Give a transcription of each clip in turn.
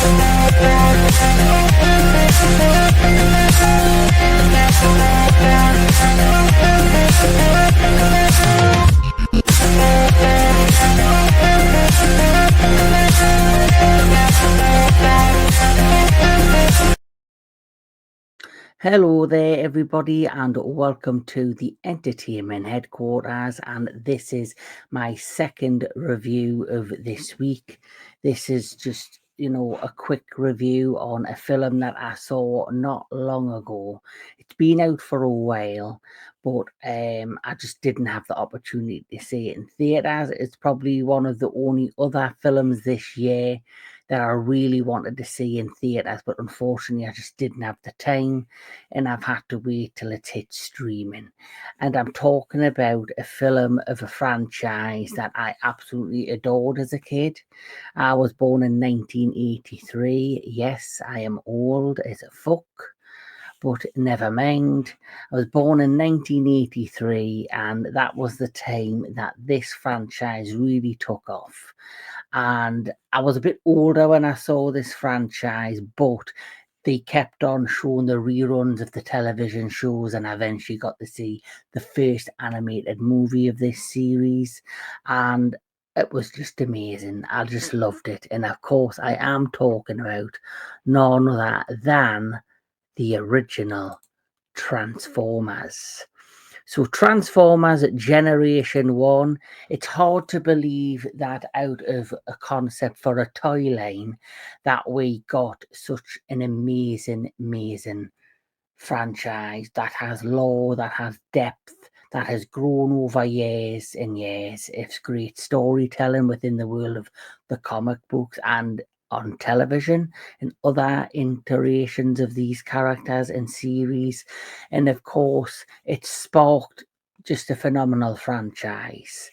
Hello there, everybody, and welcome to the Entertainment Headquarters. And this is my second review of this week. This is just, a quick review on a film that I saw not long ago. It's been out for a while, but I just didn't have the opportunity to see it in theaters. It's probably one of the only other films this year that I really wanted to see in theaters, but unfortunately, I just didn't have the time and I've had to wait till it's hit streaming. And I'm talking about a film of a franchise that I absolutely adored as a kid. I was born in 1983. Yes, I am old as a fuck, but never mind. I was born in 1983, and that was the time that this franchise really took off. And I was a bit older when I saw this franchise, but they kept on showing the reruns of the television shows, and I eventually got to see the first animated movie of this series. And it was just amazing. I just loved it. And of course, I am talking about none other than the original Transformers. So Transformers Generation 1, it's hard to believe that out of a concept for a toy line that we got such an amazing franchise that has lore, that has depth, that has grown over years and years. It's great storytelling within the world of the comic books and on television and other iterations of these characters and series. And of course, it sparked just a phenomenal franchise.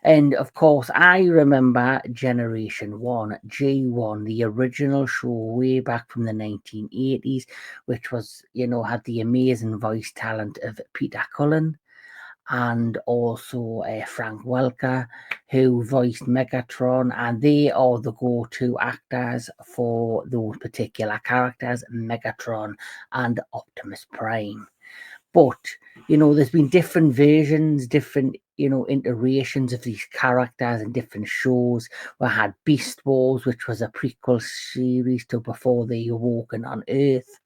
And of course, I remember Generation 1, G1, the original show way back from the 1980s, which was, had the amazing voice talent of Peter Cullen and also Frank Welker, who voiced Megatron, and they are the go-to actors for those particular characters, Megatron and Optimus Prime. But, there's been different versions, different, iterations of these characters in different shows. We had Beast Wars, which was a prequel series to Before They Awoken on Earth.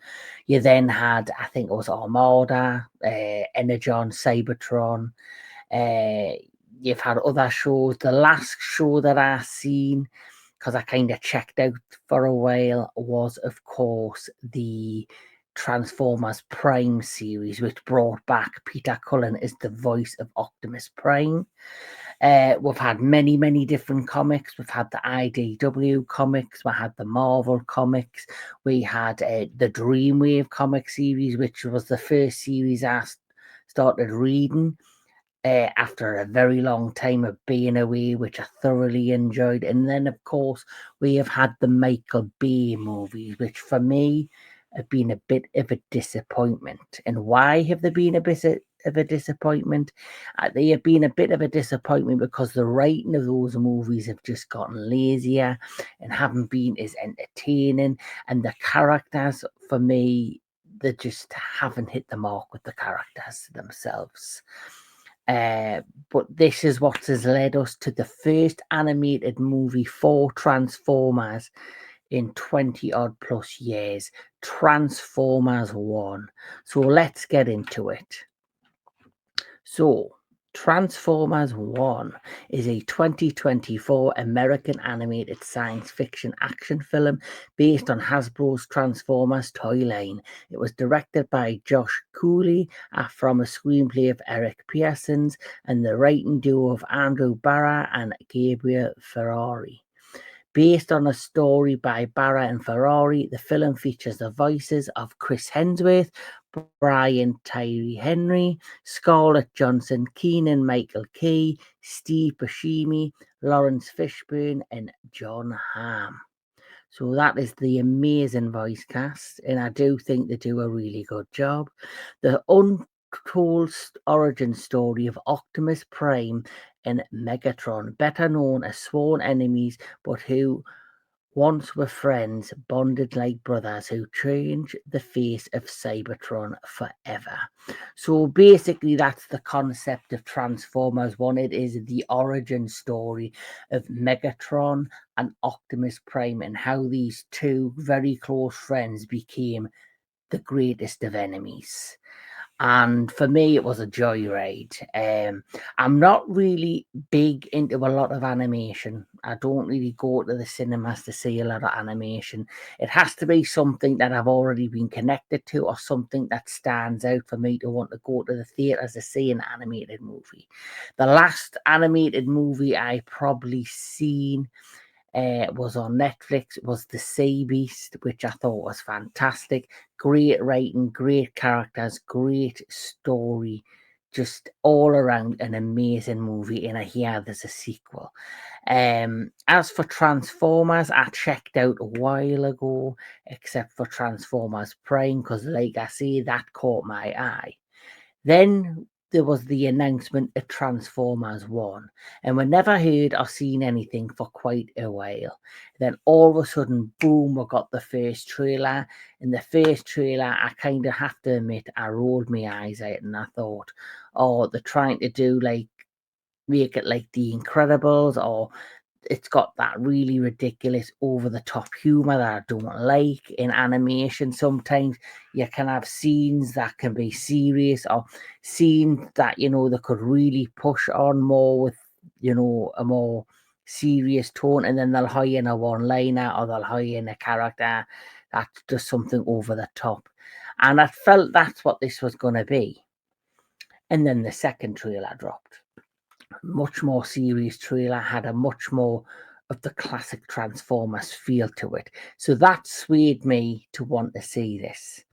You then had, I think it was Armada, Energon, Cybertron. You've had other shows. The last show that I seen, because I kind of checked out for a while, was, of course, the Transformers Prime series, which brought back Peter Cullen as the voice of Optimus Prime. We've had many different comics. We've had the IDW comics. We had the Marvel comics. We had the Dreamwave comic series, which was the first series I started reading after a very long time of being away, which I thoroughly enjoyed. And then, of course, we have had the Michael Bay movies, which for me have been a bit of a disappointment. And why have they been a bit of a disappointment? They have been a bit of a disappointment because the writing of those movies have just gotten lazier and haven't been as entertaining. And the characters, for me, they just haven't hit the mark with the characters themselves. But this is what has led us to the first animated movie for Transformers in 20 odd plus years, Transformers 1. So let's get into it. So, Transformers 1 is a 2024 American animated science fiction action film based on Hasbro's Transformers toy line. It was directed by Josh Cooly from a screenplay of Eric Pearson's and the writing duo of Andrew Barra and Gabriel Ferrari. Based on a story by Barra and Ferrari, the film features the voices of Chris Hemsworth, Brian Tyree Henry, Scarlett Johansson, Keegan-Michael Key, Steve Buscemi, Laurence Fishburne, and Jon Hamm. So that is the amazing voice cast, and I do think they do a really good job. The untold origin story of Optimus Prime and Megatron, better known as sworn enemies, but who once were friends, bonded like brothers who change the face of Cybertron forever. So basically, that's the concept of Transformers 1. It is the origin story of Megatron and Optimus Prime and how these two very close friends became the greatest of enemies. And for me, it was a joyride. I'm not really big into a lot of animation. I don't really go to the cinemas to see a lot of animation. It has to be something that I've already been connected to or something that stands out for me to want to go to the theatres to see an animated movie. The last animated movie I probably seen was on Netflix, was The Sea Beast, which I thought was fantastic. Great writing, great characters, great story, just all around an amazing movie. And I hear there's a sequel. As for Transformers, I checked out a while ago, except for Transformers Prime, because, like I say, that caught my eye. Then there was the announcement of Transformers 1, and we never heard or seen anything for quite a while. Then all of a sudden, boom, we got the first trailer. In the first trailer, I kind of have to admit, I rolled my eyes out and I thought, oh, they're trying to do like, make it like The Incredibles, or it's got that really ridiculous over the top humor that I don't like in animation. Sometimes you can have scenes that can be serious or scenes that, they could really push on more with, a more serious tone, and then they'll hire in a one liner or they'll hire in a character that does something over the top. And I felt that's what this was going to be. And then the second trailer dropped. Much more serious trailer, had a much more of the classic Transformers feel to it. So that swayed me to want to see this.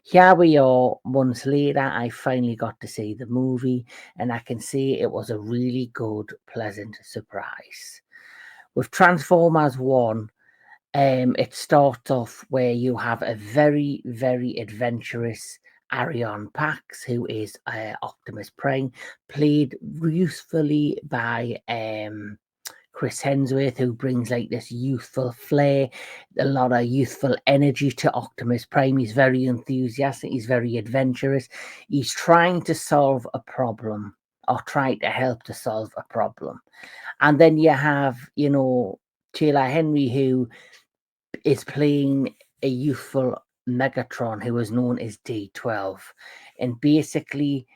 Here we are, months later, I finally got to see the movie, and I can say it was a really good, pleasant surprise. With Transformers 1, it starts off where you have a very, very adventurous Arion Pax, who is Optimus Prime, played usefully by Chris Hemsworth, who brings like this youthful flair, a lot of youthful energy to Optimus Prime. He's very enthusiastic, he's very adventurous. He's trying to solve a problem or trying to help to solve a problem. And then you have, Tyree Henry, who is playing a youthful Megatron who is known as D12. And basically,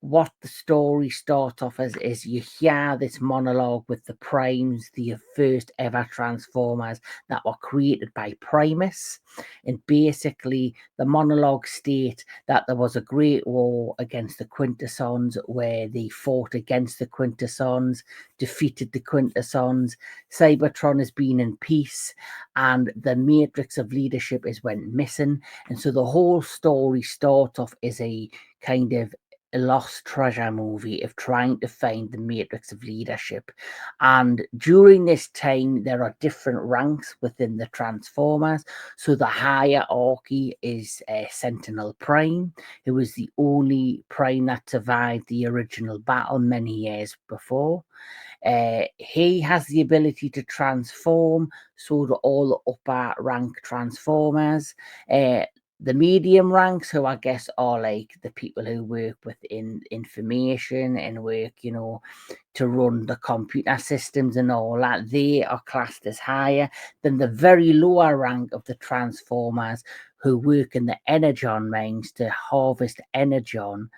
what the story starts off as is you hear this monologue with the Primes, the first ever Transformers that were created by Primus. And basically, the monologue states that there was a great war against the Quintessons where they fought against the Quintessons, defeated the Quintessons. Cybertron has been in peace, and the matrix of leadership is went missing. And so the whole story starts off as a kind of a lost treasure movie of trying to find the matrix of leadership. And during this time, there are different ranks within the Transformers. So the hierarchy is Sentinel Prime, who was the only Prime that survived the original battle many years before. He has the ability to transform, so do all the upper rank Transformers. The medium ranks, who I guess are like the people who work within information and work, to run the computer systems and all that, they are classed as higher than the very lower rank of the Transformers who work in the energon mines to harvest energon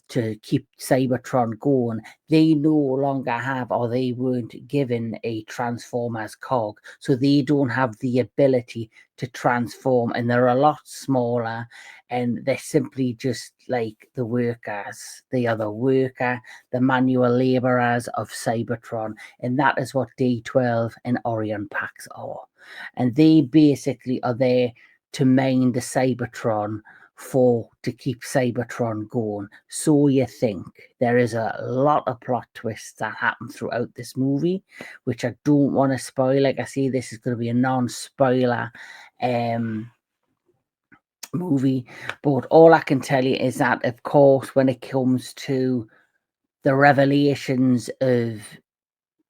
to keep Cybertron going. They no longer have, or they weren't given a Transformers cog, so they don't have the ability to transform, and they're a lot smaller, and they're simply just like the workers. They are the worker, the manual laborers of Cybertron, and that is what D12 and Orion Pax are. And they basically are there to mine the Cybertron to keep Cybertron going. So you think. There is a lot of plot twists that happen throughout this movie, which I don't want to spoil. Like I say, this is going to be a non-spoiler movie. But all I can tell you is that, of course, when it comes to the revelations of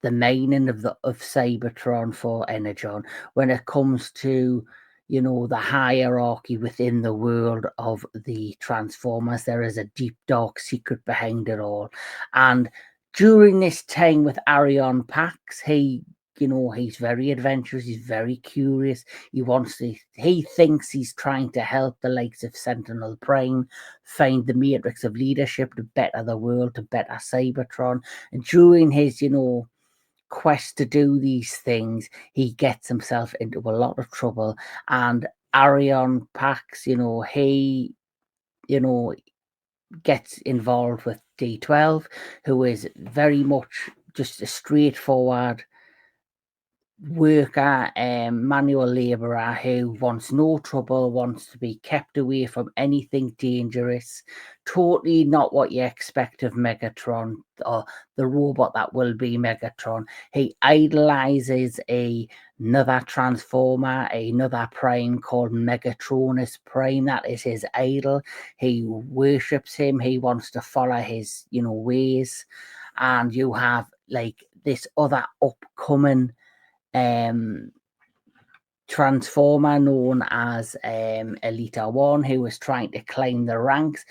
the meaning of Cybertron for Energon when it comes to, you know, the hierarchy within the world of the Transformers. There is a deep, dark secret behind it all. And during this time with Arion Pax, he's very adventurous, he's very curious. He thinks he's trying to help the likes of Sentinel Prime find the matrix of leadership to better the world, to better Cybertron. And during his, quest to do these things, he gets himself into a lot of trouble. And Arion Pax, he, gets involved with D12, who is very much just a straightforward worker, manual labourer who wants no trouble, wants to be kept away from anything dangerous. Totally not what you expect of Megatron, or the robot that will be Megatron. He idolizes another Transformer, another Prime called Megatronus Prime. That is his idol. He worships him. He wants to follow his, ways. And you have like this other upcoming Transformer known as Elita One, who is trying to climb the ranks.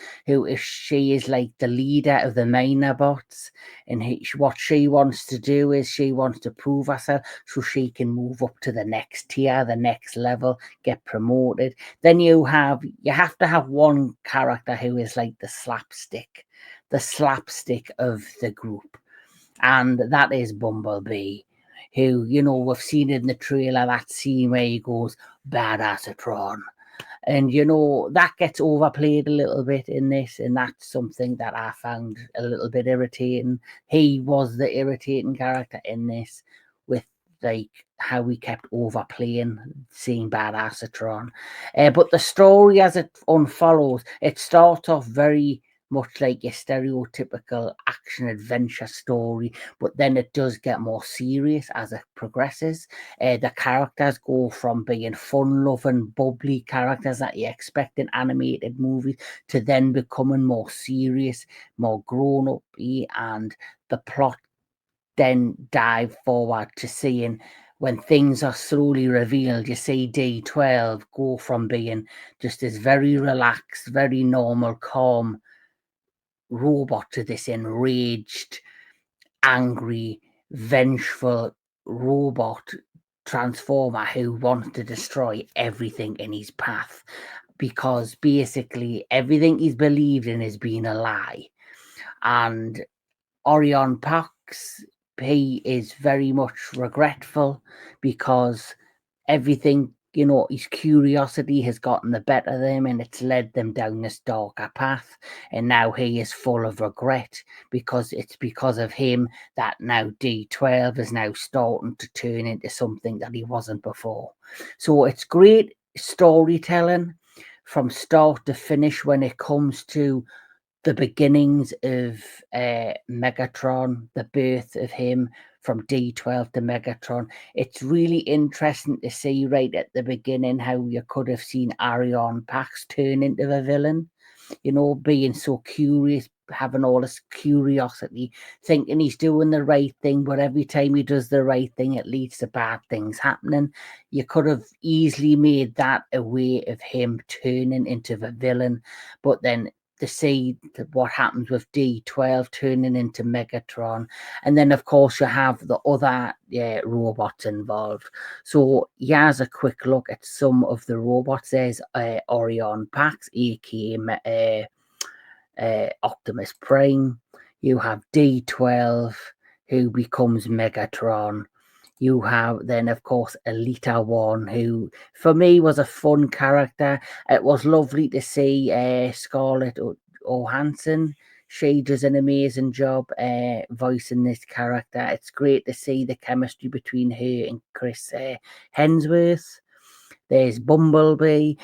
She is like the leader of the Minobots, and what she wants to do is she wants to prove herself so she can move up to the next tier, the next level, get promoted. Then you have to have one character who is like the slapstick of the group, and that is Bumblebee, who, we've seen in the trailer that scene where he goes, Badassatron. And, that gets overplayed a little bit in this, and that's something that I found a little bit irritating. He was the irritating character in this, with like how we kept overplaying seeing Badassatron. But the story as it unfollows, it starts off very much like a stereotypical action adventure story, but then it does get more serious as it progresses. The characters go from being fun-loving, bubbly characters that you expect in animated movies to then becoming more serious, more grown-up, and the plot then dive forward to seeing when things are slowly revealed. You see D12 go from being just this very relaxed, very normal, calm robot to this enraged, angry, vengeful robot Transformer who wants to destroy everything in his path, because basically everything he's believed in has been a lie. And Orion Pax, he is very much regretful because everything, his curiosity has gotten the better of him, and it's led them down this darker path. And now he is full of regret because it's because of him that now D12 is now starting to turn into something that he wasn't before. So it's great storytelling from start to finish when it comes to the beginnings of Megatron, the birth of him from D12 to Megatron. It's really interesting to see right at the beginning how you could have seen Arion Pax turn into a villain, being so curious, having all this curiosity, thinking he's doing the right thing, but every time he does the right thing, it leads to bad things happening. You could have easily made that a way of him turning into the villain, but then to see what happens with D12 turning into Megatron. And then, of course, you have the other robots involved. So here's a quick look at some of the robots. There's Orion Pax, aka Optimus Prime. You have D12, who becomes Megatron. You have then, of course, Elita One, who for me was a fun character. It was lovely to see Scarlett Johansson. She does an amazing job voicing this character. It's great to see the chemistry between her and Chris Hemsworth. There's Bumblebee,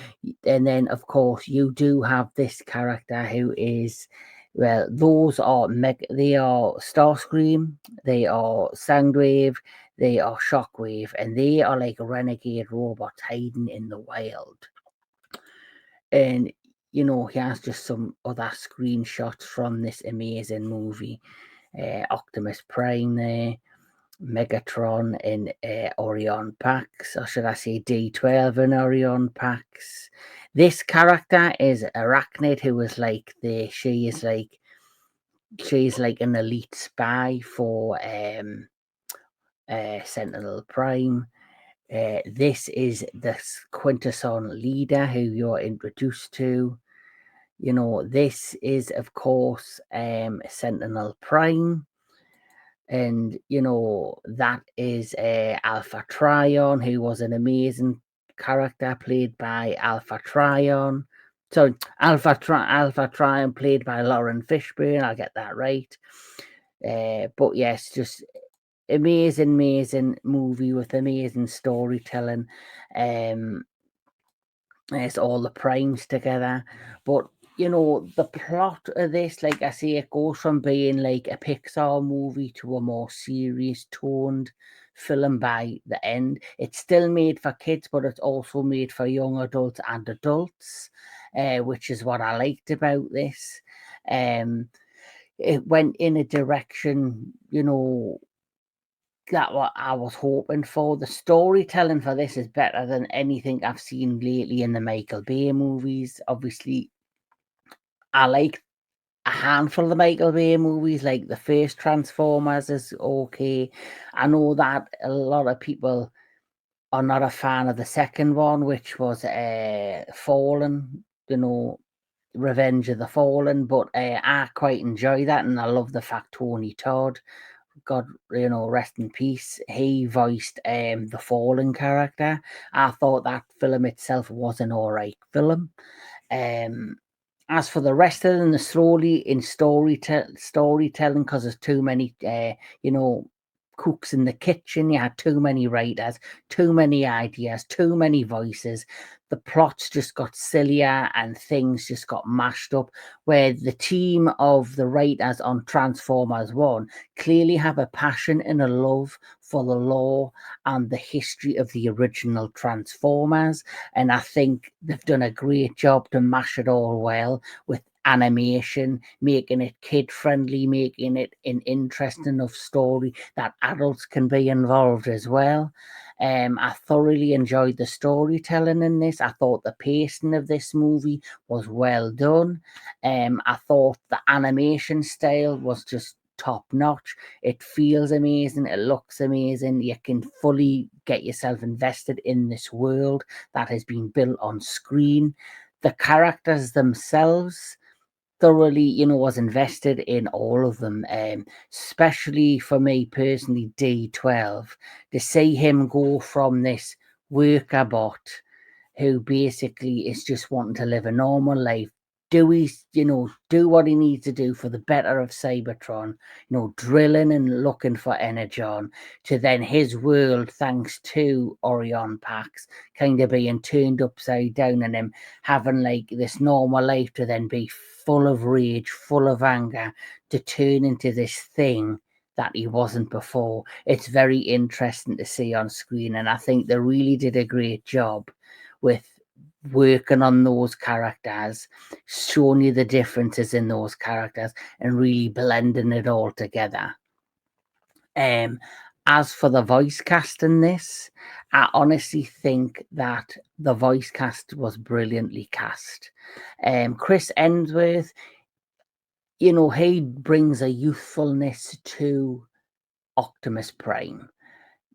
and then of course you do have this character who is, well, those are they are Starscream, they are Soundwave, they are Shockwave, and they are like renegade robots hiding in the wild. And here's just some other screenshots from this amazing movie. Optimus Prime there. Megatron in Orion Pax, or should I say D12 in Orion Pax. This character is Arachnid, who is like she's like an elite spy for Sentinel Prime. This is the quintesson leader who you're introduced to. You know, this is of course Sentinel Prime, and you know that is Alpha Trion, who was an amazing character played by Alpha Trion. Sorry, Alpha Trion played by Laurence Fishburne. I'll get that right. But yes, just amazing movie with amazing storytelling. Um, it's all the primes together, but you know the plot of this, like I say, it goes from being like a Pixar movie to a more serious toned film by the end. It's still made for kids, but it's also made for young adults and adults, which is what I liked about this. Um, it went in a direction, you know, that what I was hoping for. The storytelling for this is better than anything I've seen lately in the Michael Bay movies. Obviously, I like a handful of the Michael Bay movies, like the first Transformers is okay. I know that a lot of people are not a fan of the second one, which was Fallen, you know, Revenge of the Fallen, but I quite enjoy that, and I love the fact Tony Todd, God, you know, rest in peace. He voiced the Fallen character. I thought that film itself was an alright film. Um, as for the rest of them, the slowly in storytelling, because there's too many, you know, cooks in the kitchen. You had too many writers, too many ideas, too many voices. The plots just got sillier and things just got mashed up. Where the team of the writers on Transformers 1 clearly have a passion and a love for the lore and the history of the original Transformers. And I think they've done a great job to mash it all well with animation, making it kid friendly, making it an interesting enough story that adults can be involved as well. I thoroughly enjoyed the storytelling in this. I thought the pacing of this movie was well done. I thought the animation style was just top notch. It feels amazing. It looks amazing. You can fully get yourself invested in this world that has been built on screen. The characters themselves thoroughly, you know, was invested in all of them. Especially for me personally, D12, to see him go from this worker bot who basically is just wanting to live a normal life, do what he needs to do for the better of Cybertron, you know, drilling and looking for energon, to then his world, thanks to Orion Pax, kind of being turned upside down and him having like this normal life to then be full of rage, full of anger, to turn into this thing that he wasn't before. It's very interesting to see on screen, and I think they really did a great job with working on those characters, showing you the differences in those characters, and really blending it all together. Um, as for the voice cast in this, I honestly think that the voice cast was brilliantly cast. Chris Hemsworth, you know, he brings a youthfulness to Optimus Prime.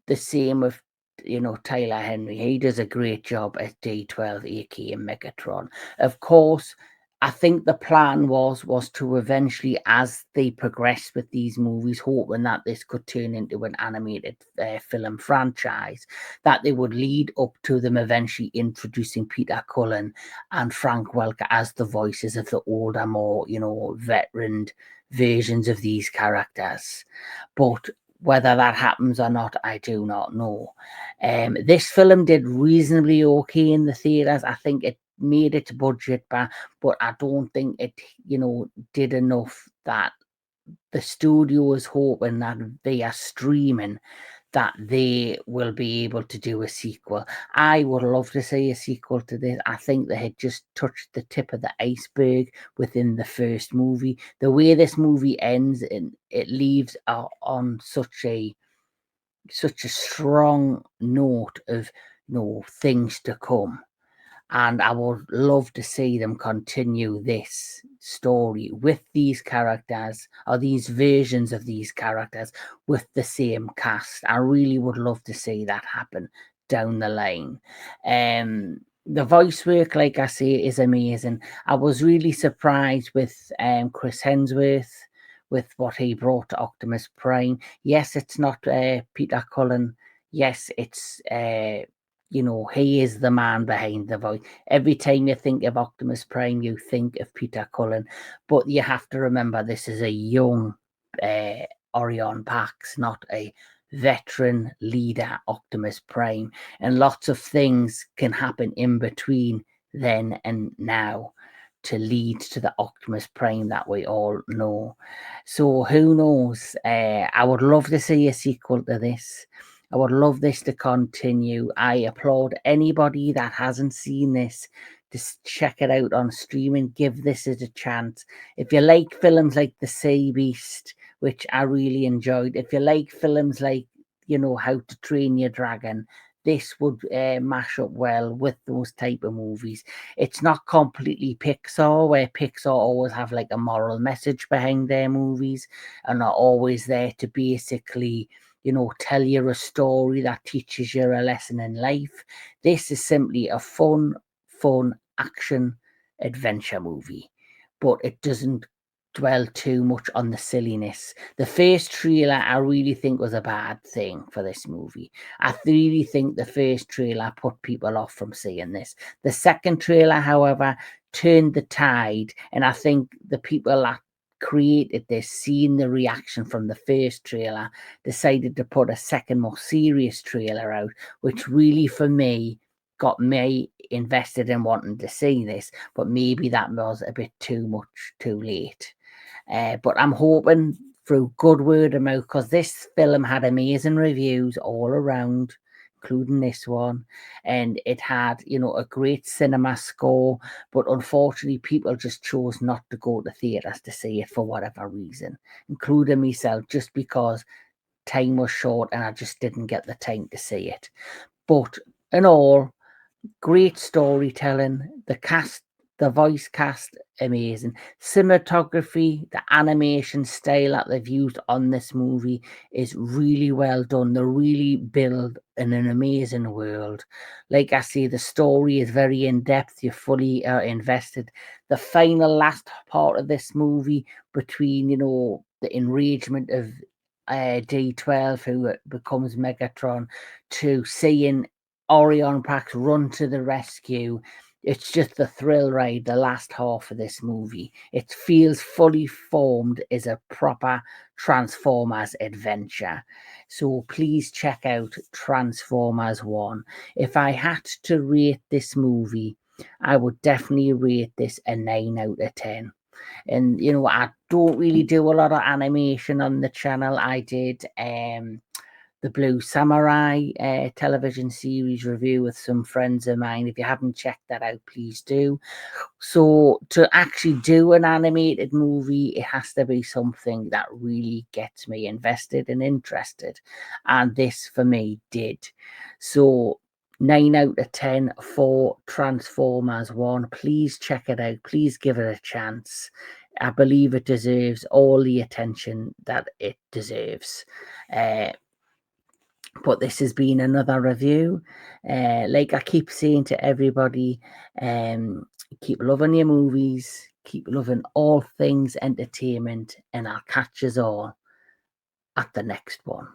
The same with, you know, Tyler Henry. He does a great job as D12, aka Megatron. Of course, I think the plan was to eventually, as they progress with these movies, hoping that this could turn into an animated film franchise, that they would lead up to them eventually introducing Peter Cullen and Frank Welker as the voices of the older, more, you know, veteran versions of these characters. But whether that happens or not, I do not know. This film did reasonably okay in the theaters. I think it made its budget back, but I don't think it, you know, did enough that the studio is hoping that via streaming that they will be able to do a sequel. I would love to see a sequel to this. I think they had just touched the tip of the iceberg within the first movie. The way this movie ends, and it leaves on such a such a strong note of things to come. And I would love to see them continue this story with these characters, or these versions of these characters, with the same cast. I really would love to see that happen down the line. The voice work, like I say, is amazing. I was really surprised with Chris Hemsworth, with what he brought to Optimus Prime. Yes, it's not Peter Cullen. Yes, it's he is the man behind the voice. Every time you think of Optimus Prime, you think of Peter Cullen. But you have to remember, this is a young Orion Pax, not a veteran leader Optimus Prime. And lots of things can happen in between then and now to lead to the Optimus Prime that we all know. So who knows? I would love to see a sequel to this. I would love this to continue. I applaud anybody that hasn't seen this to check it out on streaming. Give this a chance. If you like films like The Sea Beast, which I really enjoyed, if you like films like, How to Train Your Dragon, this would mash up well with those type of movies. It's not completely Pixar, where Pixar always have like a moral message behind their movies and are always there to basically tell you a story that teaches you a lesson in life. This is simply a fun action adventure movie, but it doesn't dwell too much on the silliness. The first trailer, I really think, was a bad thing for this movie. I really think the first trailer put people off from seeing this. The second trailer, however, turned the tide, and I think the people that created this, seeing the reaction from the first trailer, decided to put a second, more serious trailer out, which really, for me, got me invested in wanting to see this. But maybe that was a bit too much too late. But I'm hoping through good word of mouth, because this film had amazing reviews all around, including this one, and it had a great cinema score, but unfortunately people just chose not to go to theaters to see it for whatever reason, including myself, just because time was short and I just didn't get the time to see it. But in all, great storytelling, the voice cast, amazing. Cinematography, the animation style that they've used on this movie is really well done. They really build an amazing world. Like I say, the story is very in-depth. You're fully invested. The final last part of this movie, between, the enragement of D12, who becomes Megatron, to seeing Orion Pax run to the rescue. It's just the thrill ride, the last half of this movie. It feels fully formed as a proper Transformers adventure. So please check out Transformers 1. If I had to rate this movie, I would definitely rate this a 9 out of 10. And, I don't really do a lot of animation on the channel. I did the Blue Samurai television series review with some friends of mine. If you haven't checked that out, please do. So to actually do an animated movie, it has to be something that really gets me invested and interested. And this, for me, did. So 9 out of 10 for Transformers 1. Please check it out. Please give it a chance. I believe it deserves all the attention that it deserves. But this has been another review. Like I keep saying to everybody, keep loving your movies, keep loving all things entertainment, and I'll catch us all at the next one.